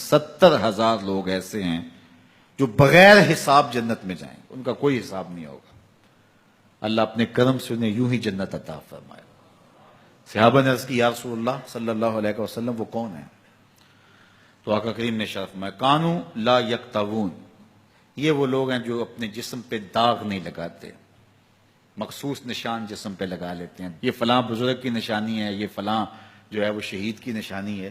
70,000 لوگ ایسے ہیں جو بغیر حساب جنت میں جائیں گے، ان کا کوئی حساب نہیں ہوگا۔ اللہ اپنے کرم سے انہیں یوں ہی جنت عطا فرمائے۔ صحابہ نے عرض کی یا رسول اللہ صلی اللہ علیہ وسلم وہ کون ہیں؟ تو آقا کریم نے ارشاد فرمایا کانوا لا یکتوون، یہ وہ لوگ ہیں جو اپنے جسم پہ داغ نہیں لگاتے، مخصوص نشان جسم پہ لگا لیتے ہیں، یہ فلاں بزرگ کی نشانی ہے، یہ فلاں جو ہے وہ شہید کی نشانی ہے۔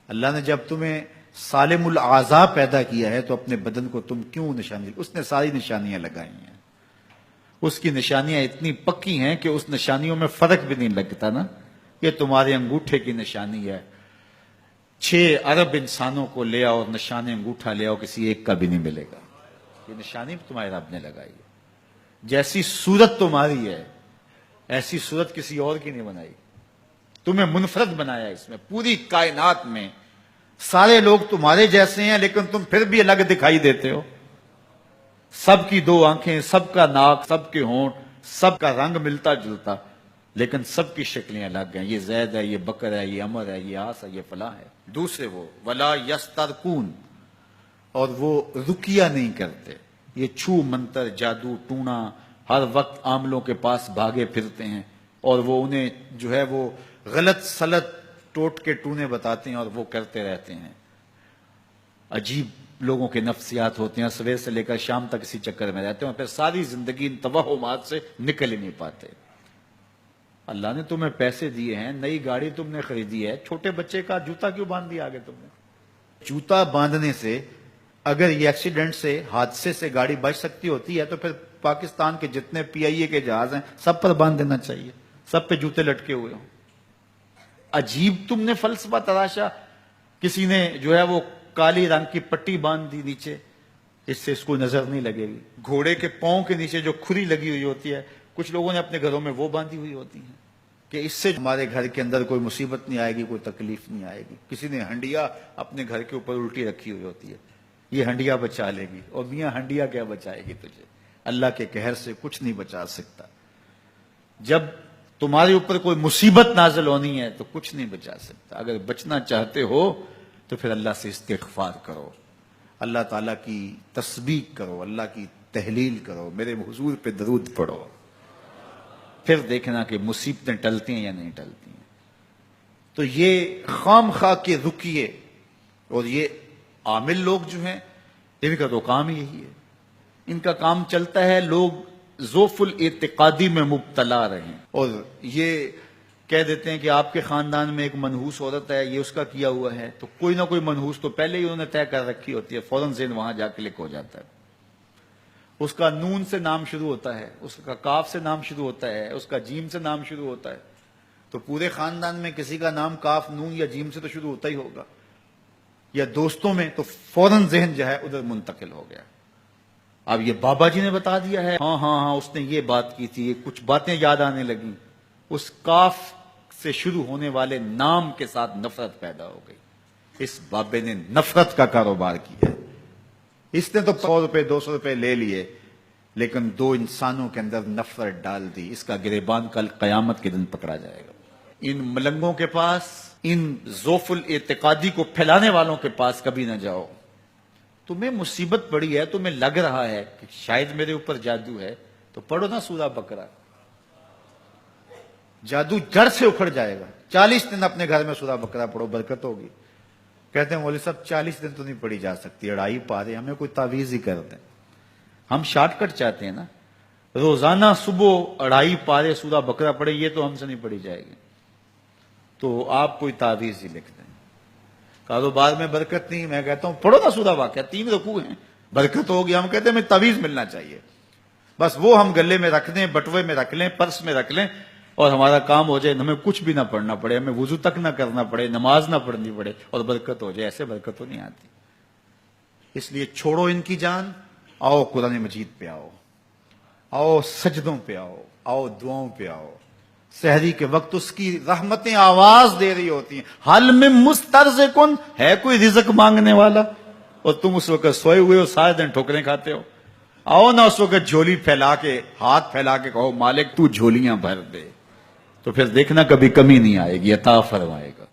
اللہ نے جب تمہیں سالم الاعضاء پیدا کیا ہے تو اپنے بدن کو تم کیوں نشانی؟ اس نے ساری نشانیاں لگائی ہیں، اس کی نشانیاں اتنی پکی ہیں کہ اس نشانیوں میں فرق بھی نہیں لگتا نا۔ یہ تمہارے انگوٹھے کی نشانی ہے، 6 ارب انسانوں کو لے آؤ اور نشان انگوٹھا لے آؤ، کسی ایک کا بھی نہیں ملے گا۔ یہ نشانی تمہارے رب نے لگائی ہے۔ جیسی صورت تمہاری ہے ایسی صورت کسی اور کی نہیں بنائی، تمہیں منفرد بنایا اس میں۔ پوری کائنات میں سارے لوگ تمہارے جیسے ہیں لیکن تم پھر بھی الگ دکھائی دیتے ہو۔ سب کی 2 آنکھیں، سب کا ناک، سب کے ہونٹ، سب کا رنگ ملتا جلتا، لیکن سب کی شکلیں الگ ہیں۔ یہ زید ہے، یہ بکر ہے، یہ عمر ہے، یہ آس ہے، یہ فلاں ہے۔ دوسرے وہ ولا یسترقون، اور وہ رقیہ نہیں کرتے، یہ چھو منتر جادو ٹونا ہر وقت عاملوں کے پاس بھاگے پھرتے ہیں، اور وہ انہیں جو ہے وہ غلط سلط ٹوٹ کے ٹونے بتاتے ہیں اور وہ کرتے رہتے ہیں۔ عجیب لوگوں کے نفسیات ہوتے ہیں، صبح سے لے کر شام تک اسی چکر میں رہتے ہیں اور پھر ساری زندگی ان توہمات سے نکل ہی نہیں پاتے۔ اللہ نے تمہیں پیسے دیے ہیں، نئی گاڑی تم نے خریدی ہے، چھوٹے بچے کا جوتا کیوں باندھ دیا آگے تم نے؟ جوتا باندھنے سے اگر یہ ایکسیڈنٹ سے، حادثے سے گاڑی بچ سکتی ہوتی ہے تو پھر پاکستان کے جتنے PIA کے جہاز ہیں سب پر باندھ دینا چاہیے، سب پہ جوتے لٹکے ہوئے ہوں۔ عجیب تم نے فلسفہ تراشا، کسی نے جو ہے وہ کالی رنگ کی پٹی باندھ دی نیچے، اس سے اس کو نظر نہیں لگے گی۔ گھوڑے کے پاؤں کے نیچے جو کھری لگی ہوئی ہوتی ہے، کچھ لوگوں نے اپنے گھروں میں وہ باندھی ہوئی ہوتی ہیں کہ اس سے ہمارے گھر کے اندر کوئی مصیبت نہیں آئے گی، کوئی تکلیف نہیں آئے گی۔ کسی نے ہنڈیا اپنے گھر کے اوپر الٹی رکھی ہوئی ہوتی ہے، یہ ہنڈیا بچا لے گی، اور میاں ہنڈیا کیا بچائے گی تجھے؟ اللہ کے قہر سے کچھ نہیں بچا سکتا۔ جب تمہارے اوپر کوئی مصیبت نازل ہونی ہے تو کچھ نہیں بچا سکتا۔ اگر بچنا چاہتے ہو تو پھر اللہ سے استغفار کرو، اللہ تعالیٰ کی تسبیح کرو، اللہ کی تحلیل کرو، میرے حضور پہ درود پڑھو، پھر دیکھنا کہ مصیبتیں ٹلتی ہیں یا نہیں ٹلتی ہیں۔ تو یہ خام خواہ کے رقیے اور یہ عامل لوگ جو ہیں ان کا تو کام ہی یہی ہے، ان کا کام چلتا ہے لوگ ذوف الاعتقادی میں مبتلا رہیں، اور یہ کہہ دیتے ہیں کہ آپ کے خاندان میں ایک منحوس عورت ہے، یہ اس کا کیا ہوا ہے، تو کوئی نہ کوئی منحوس تو پہلے ہی انہوں نے طے کر رکھی ہوتی ہے، فوراً ذہن وہاں جا کے کلک ہو جاتا ہے۔ اس کا نون سے نام شروع ہوتا ہے، اس کا کاف سے نام شروع ہوتا ہے، اس کا جیم سے نام شروع ہوتا ہے، تو پورے خاندان میں کسی کا نام کاف نون یا جیم سے تو شروع ہوتا ہی ہوگا، یا دوستوں میں، تو فوراً ذہن جو ہے ادھر منتقل ہو گیا۔ اب یہ بابا جی نے بتا دیا ہے، ہاں ہاں ہاں اس نے یہ بات کی تھی، کچھ باتیں یاد آنے لگیں، اس کاف سے شروع ہونے والے نام کے ساتھ نفرت پیدا ہو گئی۔ اس بابے نے نفرت کا کاروبار کیا، اس نے تو 100 روپے 200 روپے لے لیے لیکن 2 انسانوں کے اندر نفرت ڈال دی۔ اس کا گریبان کل قیامت کے دن پکڑا جائے گا۔ ان ملنگوں کے پاس، ان ذوف الاعتقادی کو پھیلانے والوں کے پاس کبھی نہ جاؤ۔ تمہیں مصیبت پڑی ہے، تمہیں لگ رہا ہے کہ شاید میرے اوپر جادو ہے، تو پڑھو نا سورہ بقرہ، جادو جڑ سے اکھڑ جائے گا۔ 40 دن اپنے گھر میں سورہ بقرہ پڑھو، برکت ہوگی۔ کہتے ہیں مولوی صاحب 40 دن تو نہیں پڑھی جا سکتی، 2.5 پارے، ہمیں کوئی تعویذ ہی کر دیں۔ ہم شارٹ کٹ چاہتے ہیں نا، روزانہ صبح 2.5 پارے سورہ بقرہ پڑھے، یہ تو ہم سے نہیں پڑھی جائے گی، تو آپ کوئی تعویذ ہی لکھ دیں۔ کاروبار میں برکت نہیں، میں کہتا ہوں پڑھو نا سورہ واقعہ، 3 رکوع ہیں، برکت ہوگی۔ ہم کہتے ہیں ہمیں تعویذ ملنا چاہیے، بس وہ ہم گلے میں رکھ دیں، بٹوے میں رکھ لیں، پرس میں رکھ لیں، اور ہمارا کام ہو جائے، ہمیں کچھ بھی نہ پڑھنا پڑے، ہمیں وضو تک نہ کرنا پڑے، نماز نہ پڑھنی پڑے، اور برکت ہو جائے۔ ایسے برکت تو نہیں آتی۔ اس لیے چھوڑو ان کی جان، آؤ قرآن مجید پہ آؤ، آؤ سجدوں پہ آؤ، آؤ دعاؤں پہ آؤ۔ سحری کے وقت اس کی رحمتیں آواز دے رہی ہوتی ہیں، حل میں مسترزقن، ہے کوئی رزق مانگنے والا، اور تم اس وقت سوئے ہوئے ہو، سارے دن ٹھوکریں کھاتے ہو۔ آؤ نا اس وقت جھولی پھیلا کے، ہاتھ پھیلا کے کہو مالک تو جھولیاں بھر دے، تو پھر دیکھنا کبھی کمی نہیں آئے گی، عطا فرمائے گا۔